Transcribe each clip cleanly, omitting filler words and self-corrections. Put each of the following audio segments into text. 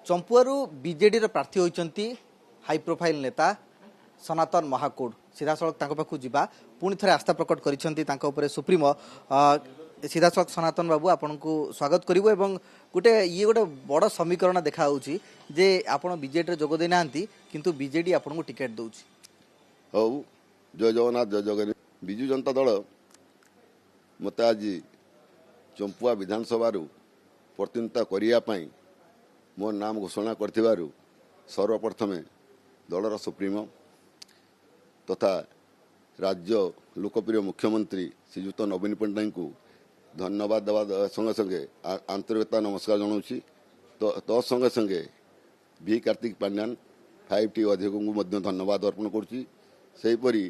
चंपुआरू BJD प्रार्थी होती high profile नेता सनातन महाकूड़ सीधा सड़क पाखु जा पुणी थे आस्था प्रकट कर सुप्रीमो सीधा सड़क सनातन बाबू आपन को स्वागत करूँ एवं गोटे ये गोटे बड़ समीकरण देखा जे आप बीजेडी जोग देना किंतु बीजेडी आपन को टिकेट दौर हौ जय जगन्नाथ जय जगन्नाथ विजु जनता दल मत आज चंपुआ विधानसभा प्रतिनिधित्व करने मो नाम घोषणा कर सर्वप्रथमे दलर सुप्रीमो तथा राज्य लोकप्रिय मुख्यमंत्री श्रीजुत नवीन पट्टनायक को धन्यवाद देवा संगे संगे आंतरिकता नमस्कार जनाऊँगी तो संगे संगे भी कार्तिक पांड्यान 5T अधिक को धन्यवाद अर्पण करुँपरी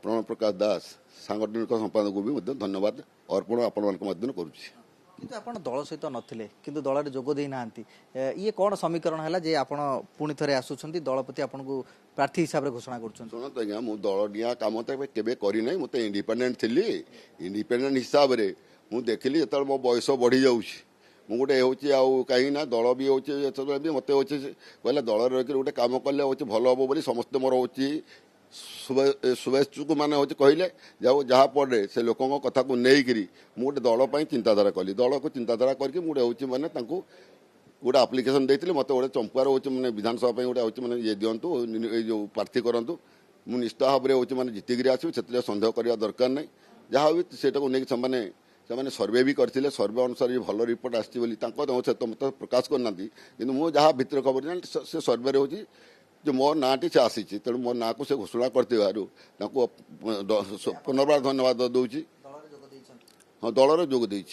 प्रणव प्रकाश दास सांगठनिक संपादक को भी धन्यवाद अर्पण आपण करुँची किंतु आपण दल सहित नथिले किंतु दल रे जोग देना ये कौन समीकरण है जे आपण पुणी थे आसुछंती दल प्रति आपण को प्रार्थी हिसाब रे घोषणा करछन सुनत आज्ञा मु दल दिया काम तो केबे करी नै मते इंडिपेंडेंट थिली इंडिपेंडेंट हिसाब रे मु देखली जत मो बयस बढ़ी जाउछि मु गोटे होछि आ कहीं ना दल भी होछि मते होछि कहले दल रे गोटे काम करले होछि भलो हबो बोली समस्त मोर होछि शुभेच्छुक मैंने हूँ कहले जाओ जहाँ पड़े से लोकों कथा को नहीं गोटे दल चिंताधारा कली दल को चिंताधारा करके मुझे हूँ मैंने गोटे आप्लिकेसन देती मत गोटे चंपुआर हूँ मैंने विधानसभा गोटे हूँ मैंने ये दिंतु जो प्रार्थी करूँ मुझे निश्चित भाव में हूँ मैंने जितिक आसो से सन्देह करवा दरकार नहीं जहाँ भी से मैंने सर्वे भी करते सर्वे अनुसार भल रिपोर्ट आसी मत प्रकाश करना कि मुझे जहाँ भितर खबर से सर्वे हूँ जो मो नाटी से आसी तेणु मो ना को से घोषणा करते पुनर्बार धन्यवाद दूची हाँ दलर जोग दे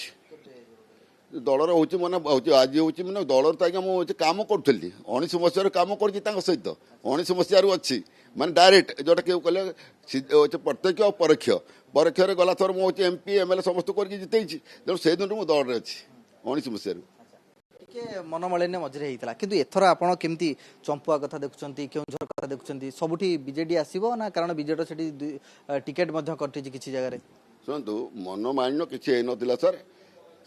दलर हूँ मैंने आज हूँ मैंने दलर तो आज्ञा मुझे कम करी 19 मसीह कम कर सहित 19 मसीह अच्छी माने डायरेक्ट जोटा क्यों कहले प्रत्यक्ष और परोक्ष परोक्ष गला थर मुझे MP MLA समस्त करके जितई तेणु से दिन मुझे दल अच्छी 19 मसीह मनमालिन्य मझे होता कि एथर आपड़ केमती चंपुआ कथा देखुं केउझर कथा देखुं सबुठी बीजेडी आसो ना कारण बीजेडी से टिकेट कटी किसी जगह शुणु मनमालिन्य किसी ना सर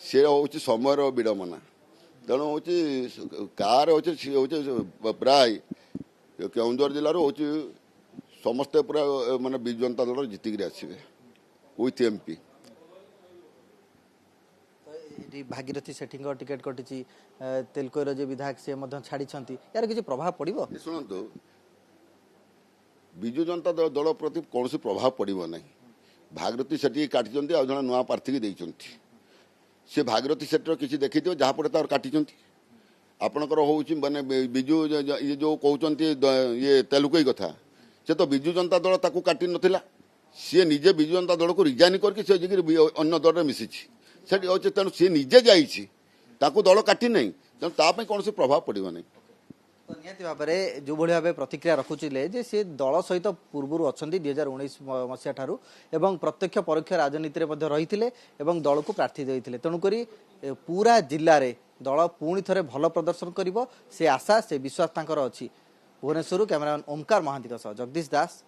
सी हूँ समय विडंबना तेणु हूँ कार हूँ प्राय केउझर जिलार हूँ समस्ते पूरा मानने विजु जनता दल जितिक आसवे with MP Bhagirathi Sethi ticket कटी तेलकोईर जो विधायक सी छाड़ी यार किसी प्रभाव पड़ो शुणु विजु जनता दल प्रति कौन प्रभाव पड़ो ना भागीरथी सेठी काटी जन नुआ प्रार्थी की देती सी भागीरथी सेठी किसी देखी जहाँ पड़े तार काटी आपणकर हूँ मानने विजु ये जो कहते ये तेलुकोई कथा से तो विजु जनता दल ताकू काटी नाला सी निजे विजु जनता दल को रिजाइन करके अन्य दल में मिसी सेठी अच्छे तेणु सी निजे जाकू दल काटी ना तेणु ताप कौन प्रभाव पड़ो ना निहत भाव में जो भाव प्रतिक्रिया रखुले जे सी दल सहित पूर्व अच्छा 2019 मसीहा ठारू एवं प्रत्यक्ष परोक्ष राजनीति में रही दल को प्रार्थी देते तेणुक पूरा जिले में दल पुणी थे भल प्रदर्शन कर से आशा से विश्वास अच्छी भुवनेश्वर कैमरामैन ओमकार महांती जगदीश दास।